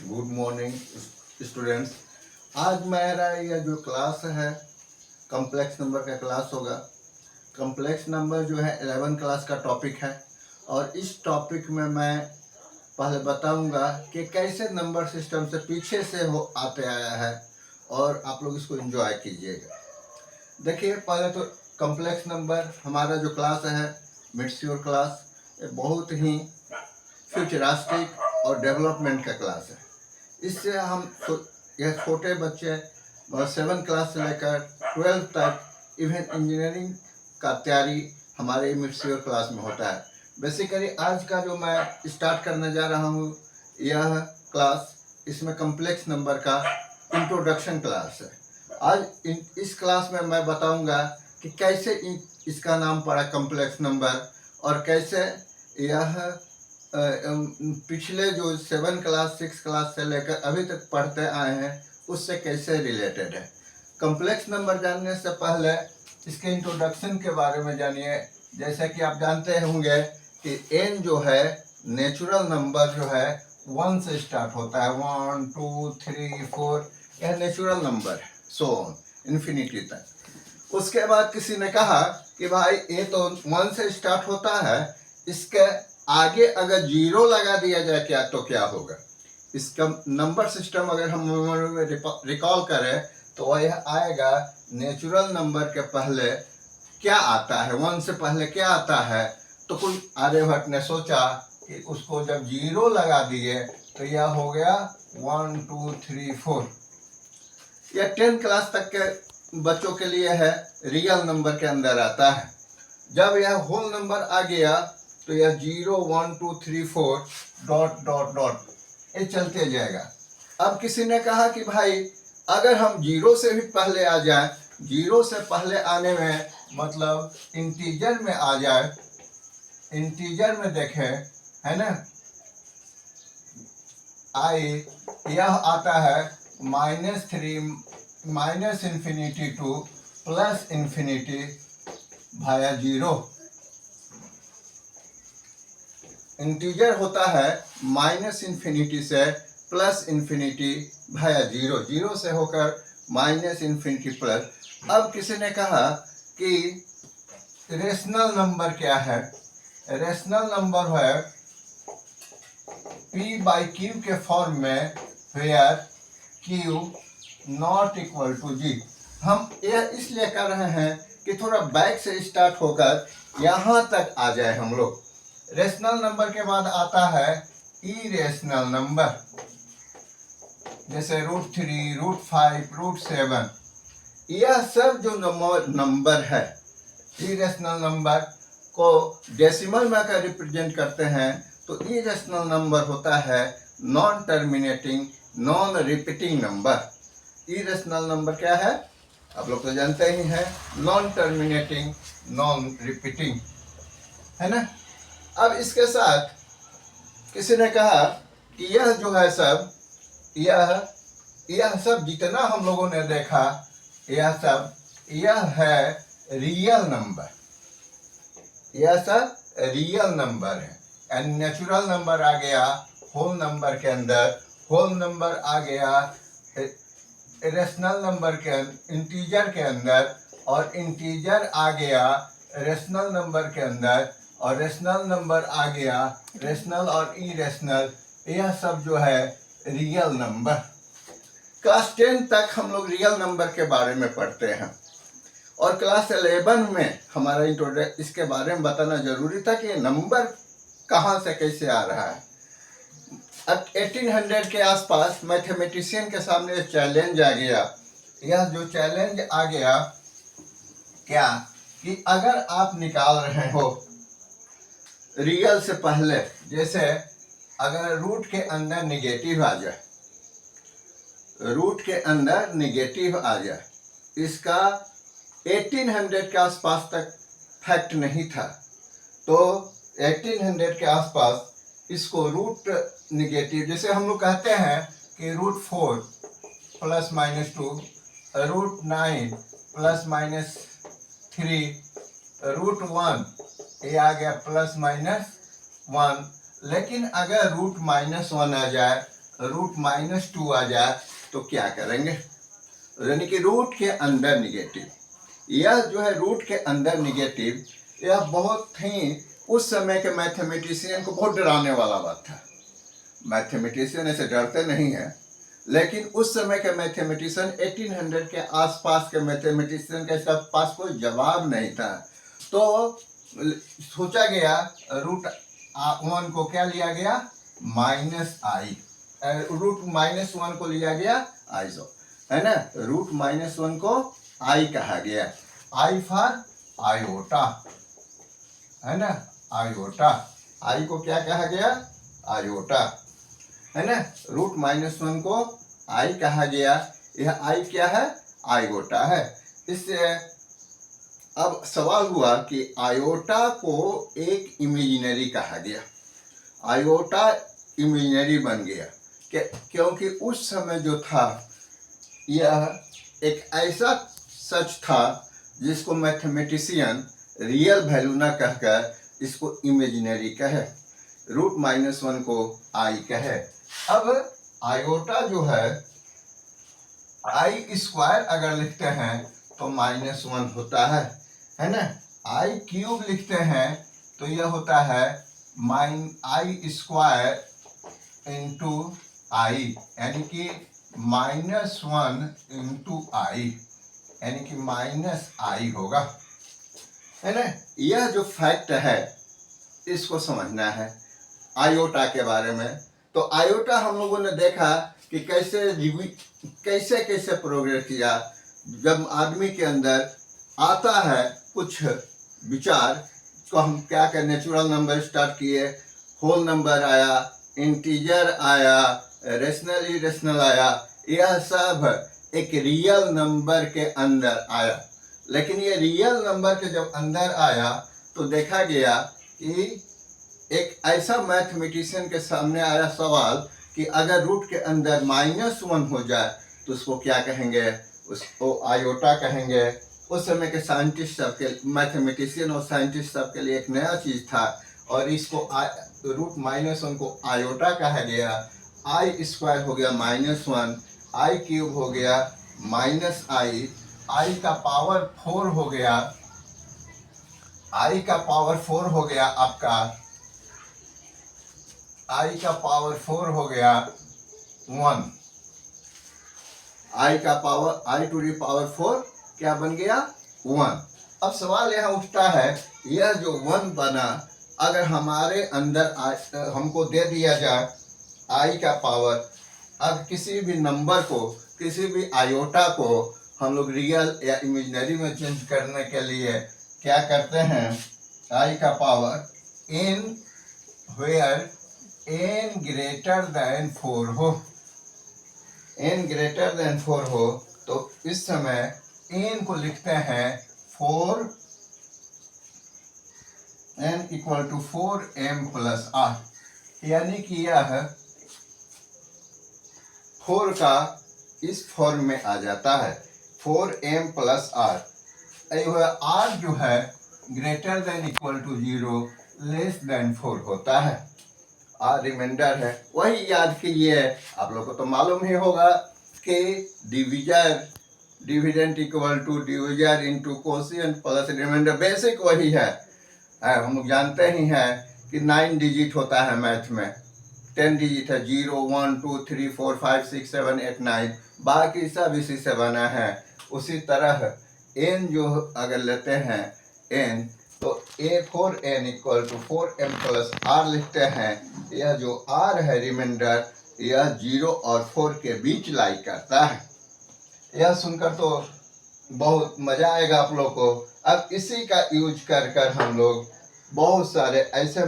Good morning students. आज मेरा यह जो क्लास है कॉम्प्लेक्स नंबर का क्लास होगा। कॉम्प्लेक्स नंबर जो है 11 क्लास का टॉपिक है और इस टॉपिक में मैं पहले बताऊंगा कि कैसे नंबर सिस्टम से पीछे से हो आते आया है और आप लोग इसको एंजॉय कीजिएगा। देखिए, पहले तो कॉम्प्लेक्स नंबर हमारा जो क्लास है मिड्स योर क्लास, ये बहुत ही फ्यूचरिस्टिक और डेवलपमेंट का क्लास है। इससे हम यह छोटे बच्चे 7 क्लास से लेकर 12 तक इवन इंजीनियरिंग का तैयारी हमारे मिड्स क्लास में होता है। बेसिकली आज का जो मैं स्टार्ट करने जा रहा हूँ यह क्लास, इसमें कॉम्प्लेक्स नंबर का इंट्रोडक्शन क्लास है। आज इस क्लास में मैं बताऊंगा कि कैसे इसका नाम पड़ा कॉम्प्लेक्स नंबर और कैसे यह पिछले जो 7 क्लास 6 क्लास से लेकर अभी तक पढ़ते आए हैं उससे कैसे रिलेटेड है। कॉम्प्लेक्स नंबर जानने से पहले इसके इंट्रोडक्शन के बारे में जानिए। जैसे कि आप जानते होंगे कि n जो है नेचुरल नंबर जो है 1 से स्टार्ट होता है। 1 2 3 4 यह नेचुरल नंबर है, सो ऑन इन्फिनिटी तक। उसके बाद किसी ने कहा कि भाई ये तो 1 से स्टार्ट होता है, इसके आगे अगर 0 लगा दिया जाए क्या होगा। इसका नंबर सिस्टम अगर हम रिकॉल करें तो यह आएगा नेचुरल नंबर के पहले क्या आता है, 1 से पहले क्या आता है। तो कुछ आर्यभट्ट ने सोचा कि उसको जब 0 लगा दिए तो यह हो गया 1 2 3 4। यह 10 क्लास तक के बच्चों के लिए है, रियल नंबर के अंदर आता है। जब यह होल नंबर आ गया तो यह 0 1 2 3 4 डॉट डॉट डॉट ये चलते जाएगा। अब किसी ने कहा कि भाई अगर हम 0 से भी पहले आ जाए, 0 से पहले आने में मतलब इंटीजर में आ जाए, इंटीजर में देखें है ना, आई यह आता है -3 minus infinity to plus infinity भाया 0। इंटीजर होता है माइनस इन्फिनिटी से प्लस इन्फिनिटी भाया 0, 0 से होकर माइनस इन्फिनिटी प्लस। अब किसी ने कहा कि रेशनल नंबर क्या है। रेशनल नंबर है p/q के फॉर्म में, where q not equal to g। हम यह इसलिए कर रहे हैं कि थोड़ा बैक से स्टार्ट होकर यहाँ तक आ जाए हम लोग। रेशनल नंबर के बाद आता है इरेशनल नंबर, जैसे √3 √5 √7। यह सब जो नंबर है इरेशनल नंबर को डेसिमल में अगर रिप्रेजेंट करते हैं तो इरेशनल नंबर होता है non terminating non repeating number. Irrational number क्या है आप लोग तो जानते ही हैं, नॉन टर्मिनेटिंग नॉन रिपीटिंग, है ना। अब इसके साथ किसी ने कहा कि यह जो है सब यह सब जितना हम लोगों ने देखा यह है रियल नंबर, यह सब रियल नंबर है। एंड नेचुरल नंबर आ गया होल नंबर के अंदर, होल नंबर आ गया रेशनल नंबर के इंटीजर के अंदर, और इंटीजर आ गया रेशनल नंबर के अंदर, और रेशनल नंबर आ गया रेशनल और इरेशनल। यह सब जो है रियल नंबर। क्लास 10 तक हम लोग रियल नंबर के बारे में पढ़ते हैं और क्लास 11 में हमारा इंट्रोडक्शन इसके बारे में बताना जरूरी था कि नंबर कहाँ से कैसे आ रहा है। अब 1800 के आसपास मैथमेटिशियन के सामने चैलेंज आ गया। यह जो चैलेंज आ गया क्या कि अगर आप निकाल रहे हो रियल से पहले, जैसे अगर रूट के अंदर निगेटिव आ जाए, रूट के अंदर निगेटिव आ जाए, इसका 1800 के आसपास तक फैक्ट नहीं था, तो 1800 के आसपास इसको रूट निगेटिव, जैसे हम लोग कहते हैं कि √4 ± 2, √9 ±3, √1 ये आ गया ±1। लेकिन अगर √-1 आ जाए √-2 आ जाए तो क्या करेंगे, यानी कि रूट के अंदर निगेटिव। यह जो है रूट के अंदर निगेटिव, यह बहुत ही उस समय के मैथमेटिशियन को बहुत डराने वाला बात था। मैथमेटिशियन ऐसे डरते नहीं हैं, लेकिन उस समय के मैथमेटिशियन 1800 के आसपास के मैथमेटिशियन के पास कोई जवाब नहीं था। तो सोचा गया √1 को क्या लिया गया, -i, √-1 को लिया गया i, है ना। √-1 को i कहा गया, i फॉर आयोटा, है ना, आयोटा। i को क्या कहा गया, आयोटा, है ना। √-1 को i कहा गया, यह i क्या है, आयोटा है। इससे अब सवाल हुआ कि आयोटा को एक इमेजिनरी कहा गया, आयोटा इमेजिनरी बन गया क्योंकि उस समय जो था यह एक ऐसा सच था जिसको मैथमेटिशियन रियल वैल्यू ना कहकर इसको इमेजिनरी कहे, √-1 को i कहे। अब आयोटा जो है i² अगर लिखते हैं तो -1 होता है ना। i³ लिखते हैं तो यह होता है i² इंटू i, यानी कि -1 इंटू i, यानी कि -i होगा, है ना। यह जो फैक्ट है इसको समझना है आयोटा के बारे में। तो आयोटा हम लोगों ने देखा कि कैसे कैसे प्रोग्रेस किया। जब आदमी के अंदर आता है कुछ विचार, तो हम क्या करें, नेचुरल नंबर स्टार्ट किए, होल नंबर आया, इंटीजर आया, रेशनल इरेशनल आया, यह सब एक रियल नंबर के अंदर आया। लेकिन ये रियल नंबर के जब अंदर आया तो देखा गया कि एक ऐसा मैथमेटिशियन के सामने आया सवाल कि अगर रूट के अंदर -1 हो जाए तो उसको क्या कहेंगे, उसको आयोटा कहेंगे। उस समय के साइंटिस्ट सबके, मैथमेटिशियन और साइंटिस्ट सबके लिए एक नया चीज़ था, और इसको √-1 को आयोटा कहा गया। i² हो गया -1, i³ हो गया -i, i का पावर 4 हो गया, i का पावर 4 हो गया आपका, i का पावर 4 हो गया 1, i का पावर i⁴ क्या बन गया, 1। अब सवाल यहाँ उठता है, यह जो 1 बना, अगर हमारे अंदर हमको दे दिया जाए i का पावर, अब किसी भी नंबर को, किसी भी आयोटा को हम लोग रियल या इमेजिनरी में चेंज करने के लिए क्या करते हैं, i का power n where n greater than 4 हो, n ग्रेटर देन 4 हो, तो इस समय n को लिखते हैं 4, n = 4m + r, यानी कि यह 4 का इस फॉर्म में आ जाता है, 4m + r। r जो है ग्रेटर देन = 0, लेस देन 4 होता है, r रिमाइंडर है। वही याद कीजिए, आप लोग को तो मालूम ही होगा कि dividend = divisor into quotient plus remainder, basic वही है। हम लोग जानते ही हैं कि 9 डिजिट होता है मैथ में, 10 डिजिट है, 0 1 2 3 4 5 6 7 8 9, बाकी सब इसी से बना है। उसी तरह n जो अगर लेते हैं n, तो a4n = 4m + r लिखते हैं। यह जो r है रिमाइंडर, यह 0 और 4 के बीच लाई करता है। यह सुनकर तो बहुत मजा आएगा आप लोग को। अब इसी का यूज कर हम लोग बहुत सारे ऐसे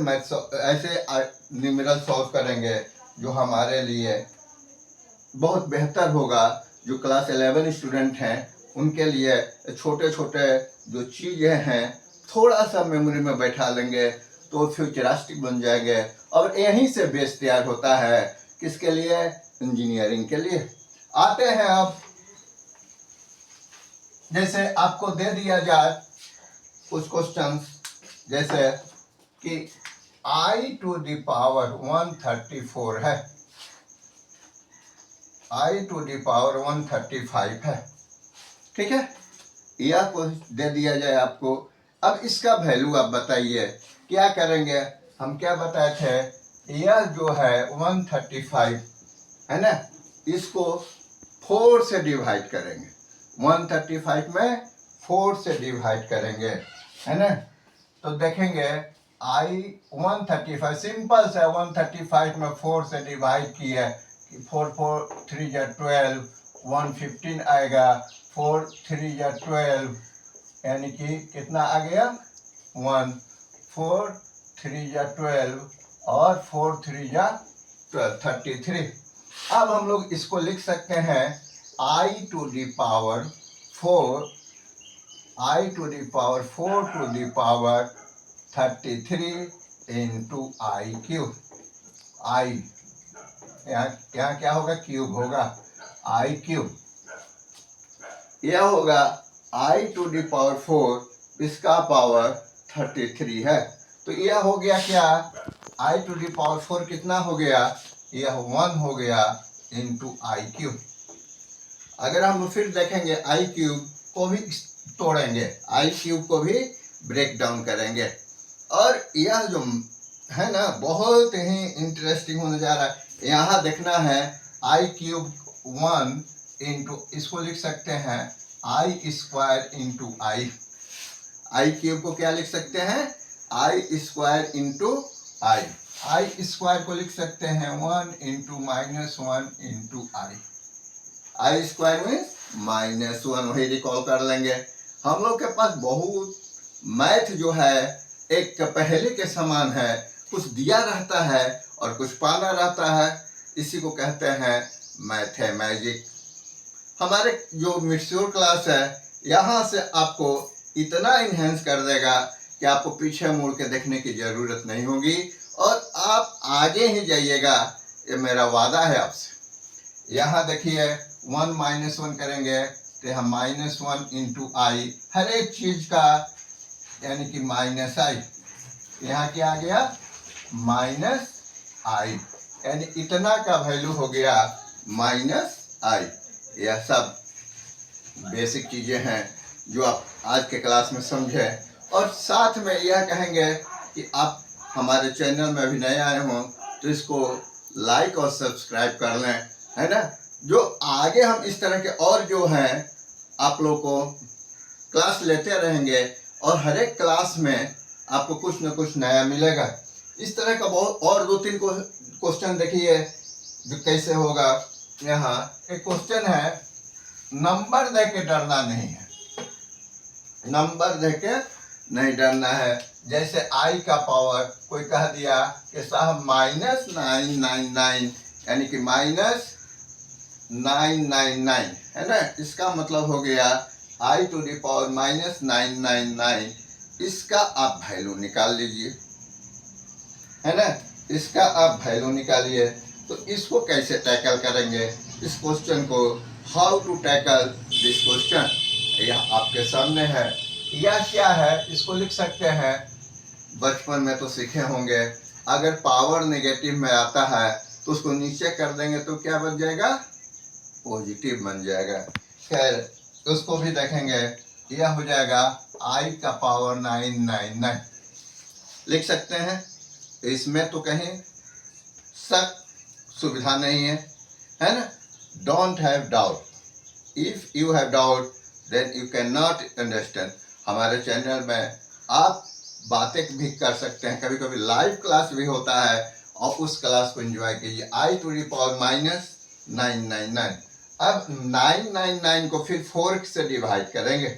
न्यूमेरल सॉल्व करेंगे जो हमारे लिए बहुत बेहतर होगा। जो क्लास 11 स्टूडेंट हैं उनके लिए छोटे छोटे जो चीज़ें हैं थोड़ा सा मेमोरी में बैठा लेंगे तो फ्यूचरिस्टिक बन जाएंगे, और यहीं से बेस तैयार होता है किसके लिए, इंजीनियरिंग के लिए। आते हैं अब, जैसे आपको दे दिया जाए कुछ क्वेश्चंस, जैसे कि i⁴ 134 है, I टू दी पावर 135 है। ठीक है, यह को दे दिया जाए आपको। अब इसका वैल्यू आप बताइए क्या करेंगे। हम क्या बताए थे, यह जो है 135 है ना, इसको 4 से डिवाइड करेंगे। 135 में 4 से डिवाइड करेंगे, है ना। तो देखेंगे I 135 सिंपल से 135 में 4 से डिवाइड किया, 4 4 3 या 12, 115 आएगा, 4 3 या 12, यानी कि कितना आ गया 1, 4 3 या 12 और 4 3 या 12, 33। अब हम लोग इसको लिख सकते हैं I to the power 4, I to the power 4 to the power 33 into i cube. I यहाँ क्या होगा, क्यूब होगा, आई क्यूब। यह होगा I टू दी पावर 4, इसका पावर 33 है। तो यह हो गया क्या, I टू दी पावर 4 कितना हो गया, यह 1 हो गया इंटू आई क्यूब। अगर हम फिर देखेंगे आई क्यूब को भी तोड़ेंगे, आई क्यूब को भी ब्रेक डाउन करेंगे, और यह जो है ना बहुत ही इंटरेस्टिंग होने जा रहा है। यहाँ देखना है आई क्यूब 1 इंटू, इसको लिख सकते हैं आई स्क्वायर इंटू आई। आई क्यूब को क्या लिख सकते हैं, आई स्क्वायर इंटू आई। आई स्क्वायर को लिख सकते हैं 1 इंटू -1 इंटू आई। आई स्क्वायर में -1, वही रिकॉल कर लेंगे। हम लोग के पास बहुत मैथ जो है एक पहले के समान है, कुछ दिया रहता है और कुछ पाना रहता है, इसी को कहते हैं मैथमेटिक। हमारे जो मैच्योर क्लास है यहाँ से आपको इतना इन्हेंस कर देगा कि आपको पीछे मुड़ के देखने की ज़रूरत नहीं होगी और आप आगे ही जाइएगा, ये मेरा वादा है आपसे। यहाँ देखिए 1 -1 करेंगे तो हम -1 इंटू आई, हर एक चीज़ का यानी कि -i। यहाँ क्या आ गया -i, यानी इतना का वैल्यू हो गया -i। यह सब बेसिक चीज़ें हैं जो आप आज के क्लास में समझे, और साथ में यह कहेंगे कि आप हमारे चैनल में अभी नए आए हों तो इसको लाइक और सब्सक्राइब कर लें, है ना। जो आगे हम इस तरह के और जो हैं आप लोग को क्लास लेते रहेंगे और हर एक क्लास में आपको कुछ न कुछ नया मिलेगा। इस तरह का बहुत और 2-3 क्वेश्चन देखिए जो कैसे होगा। यहाँ एक क्वेश्चन है, नंबर दे के डरना नहीं है, नंबर दे के नहीं डरना है। जैसे आई का पावर कोई कह दिया कि साहब -999 यानी कि -999 है ना, इसका मतलब हो गया आई टू दी पावर -999। इसका आप वैल्यू निकाल लीजिए, है ना, इसका आप वैल्यू निकालिए। तो इसको कैसे टैकल करेंगे, इस क्वेश्चन को, how to tackle this question, यह आपके सामने है। यह क्या है, इसको लिख सकते हैं, बचपन में तो सीखे होंगे, अगर पावर नेगेटिव में आता है तो उसको नीचे कर देंगे तो क्या बन जाएगा, पॉजिटिव बन जाएगा। खैर उसको भी देखेंगे, यह हो जाएगा आई का पावर 999 लिख सकते हैं। इसमें तो कहीं शक सुविधा नहीं है, है ना। Don't have doubt, if you have doubt then you can not understand. हमारे चैनल में आप बातें भी कर सकते हैं, कभी कभी लाइव क्लास भी होता है, और उस क्लास को एंजॉय कीजिए। आई टू दी पावर -999। अब 999 को फिर 4 से डिवाइड करेंगे,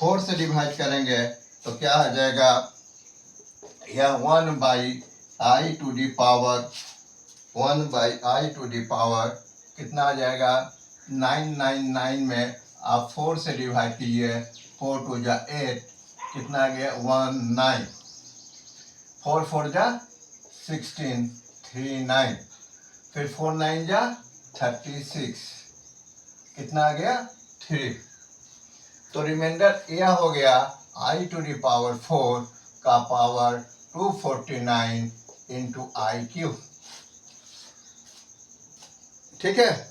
4 से डिवाइड करेंगे तो क्या आ जाएगा, यह 1/i to the power 1/i to the power कितना आ जाएगा, 999 में आप 4 से डिवाइड कीजिए, 4 2 जा 8, कितना आ गया 19, 4 4 जा 16, 39, फिर 4 9 जा 36, कितना आ गया 3। तो रिमाइंडर यह हो गया आई टू दी पावर 4 का पावर 249 इंटू आई क्यूब। ठीक है,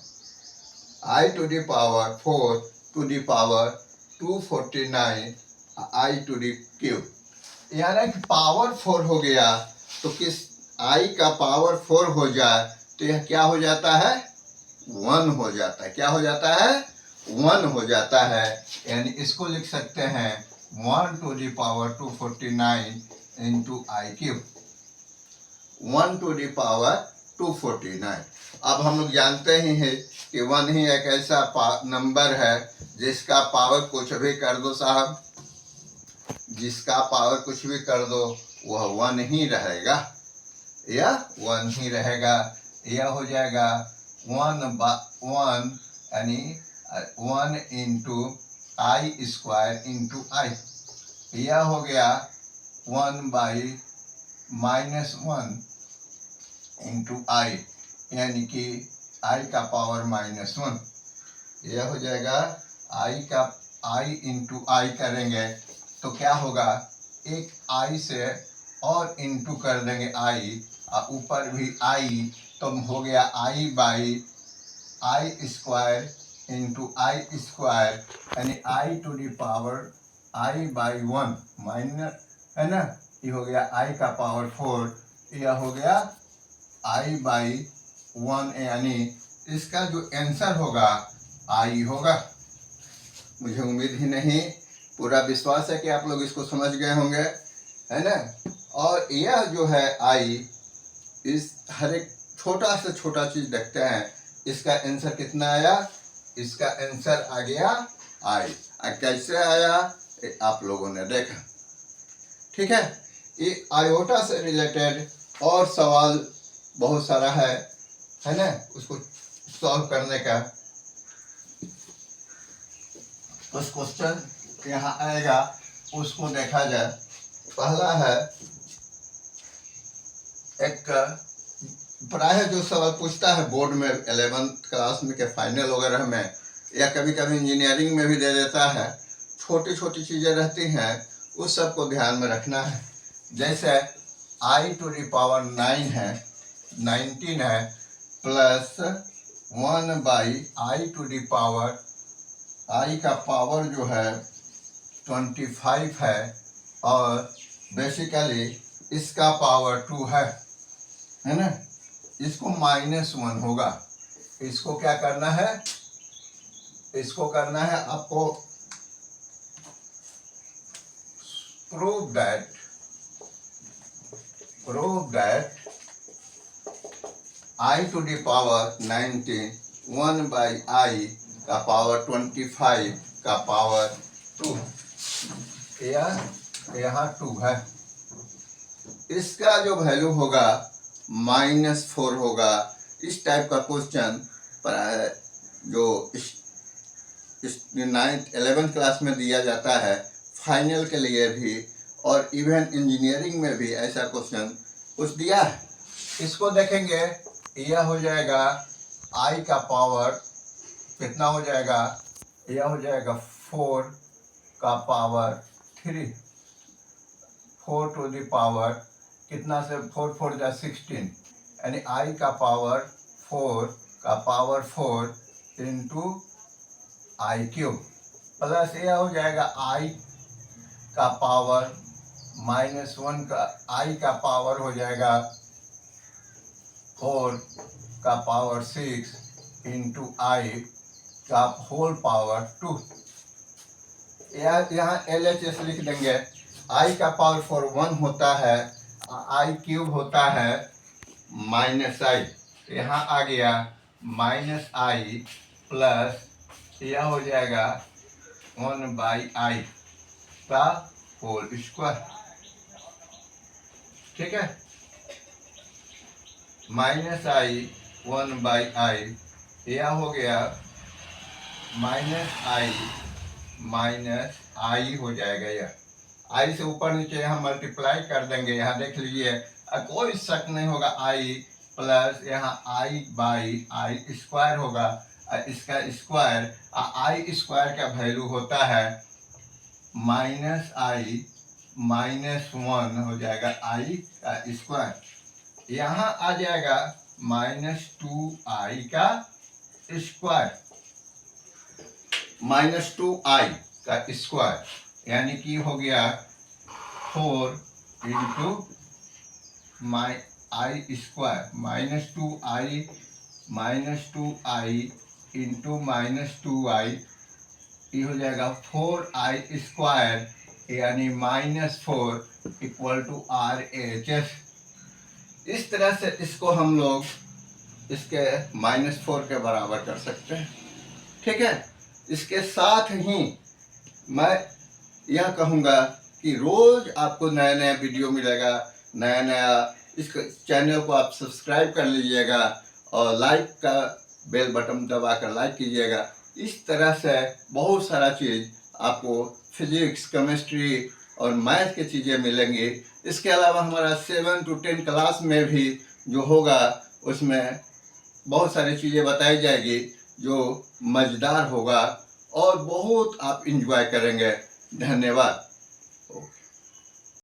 I to the power 4 to the power 249 I to the cube. यानी कि पावर 4 हो गया तो किस I का पावर 4 हो जाए तो यह क्या हो जाता है, 1 हो जाता है। क्या हो जाता है, 1 हो जाता है। यानी इसको लिख सकते हैं 1 to the power 249 into I cube, 1 to the power 249। अब हम लोग जानते ही हैं कि 1 ही एक ऐसा नंबर है जिसका पावर कुछ भी कर दो साहब, जिसका पावर कुछ भी कर दो वह 1 ही रहेगा, यह 1 ही रहेगा। यह हो जाएगा 1 यानी 1 इंटू आई स्क्वायर इंटू आई। यह हो गया 1/-1 इंटू आई, यानी कि आई का पावर -1। यह हो जाएगा आई इंटू आई करेंगे तो क्या होगा, एक आई से और इंटू कर देंगे आई, और ऊपर भी आई, तो हो गया i square into i square, यानी i to the power I/1 minus, है ना, ये हो गया आई का पावर 4, यह हो गया I/1, यानी इसका जो आंसर होगा आई होगा। मुझे उम्मीद ही नहीं, पूरा विश्वास है कि आप लोग इसको समझ गए होंगे, है ना। और यह जो है आई, इस हर एक छोटा से छोटा चीज देखते हैं, इसका आंसर कितना आया, इसका आंसर आ गया आई। कैसे आया आप लोगों ने देखा, ठीक है। ये आयोटा से रिलेटेड और सवाल बहुत सारा है ना, उसको सॉल्व करने का कुछ क्वेश्चन यहाँ आएगा, उसको देखा जाए। पहला है एक प्रायः जो सवाल पूछता है बोर्ड में 11th क्लास में के फाइनल वगैरह में, या कभी कभी इंजीनियरिंग में भी दे देता है, छोटी छोटी चीज़ें रहती हैं, उस सब को ध्यान में रखना है। जैसे आई टू द पावर 9 है, 19 है, प्लस 1/आई टू द पावर, आई का पावर जो है 25 है, और बेसिकली इसका पावर 2 है ना। इसको -1 होगा, इसको क्या करना है, इसको करना है आपको prove that I to the power 19 1/आई का पावर 25 का पावर 2, यहाँ 2 है, इसका जो वैल्यू होगा -4 होगा। इस टाइप का क्वेश्चन जो 9th 11th क्लास में दिया जाता है, फाइनल के लिए भी, और इवन इंजीनियरिंग में भी ऐसा क्वेश्चन कुछ दिया है। इसको देखेंगे, यह हो जाएगा आई का पावर कितना हो जाएगा, यह हो जाएगा 4 का पावर 3, 4 टू द पावर कितना से 4 4 जा 16, यानी आई का पावर 4 का power 4 into i cube, plus यह हो जाएगा आई का पावर -1 का, आई का पावर हो जाएगा 4 का पावर 6 इंटू आई का होल पावर 2। यहाँ LHS लिख देंगे। आई का पावर 4 1 होता है, आई क्यूब होता है -i, यहाँ आ गया -i प्लस यह हो जाएगा 1/i का होल स्क्वायर, ठीक है। -i 1/i, यह हो गया -i हो जाएगा, यह आई से ऊपर नीचे यहाँ मल्टीप्लाई कर देंगे। यहाँ देख लीजिए, कोई शक नहीं होगा, आई प्लस यहाँ I/i स्क्वायर होगा, इसका स्क्वायर, आई स्क्वायर का वैल्यू होता है -i -1 हो जाएगा आई का स्क्वायर, यहाँ आ जाएगा -2i का स्क्वायर, -2i का स्क्वायर, यानी कि हो गया 4 into i square, -2i into -2i, ये हो जाएगा 4i स्क्वायर, यानी -4 इक्वल टू RHS। इस तरह से इसको हम लोग इसके -4 के बराबर कर सकते हैं। ठीक है, इसके साथ ही मैं यह कहूँगा कि रोज आपको नया नया वीडियो मिलेगा, नया नया। इस चैनल को आप सब्सक्राइब कर लीजिएगा और लाइक का बेल बटन दबाकर लाइक कीजिएगा। इस तरह से बहुत सारा चीज़ आपको फिजिक्स, केमिस्ट्री और मैथ की चीज़ें मिलेंगी। इसके अलावा हमारा 7 to 10 क्लास में भी जो होगा उसमें बहुत सारी चीज़ें बताई जाएगी जो मज़ेदार होगा और बहुत आप इंजॉय करेंगे। धन्यवाद।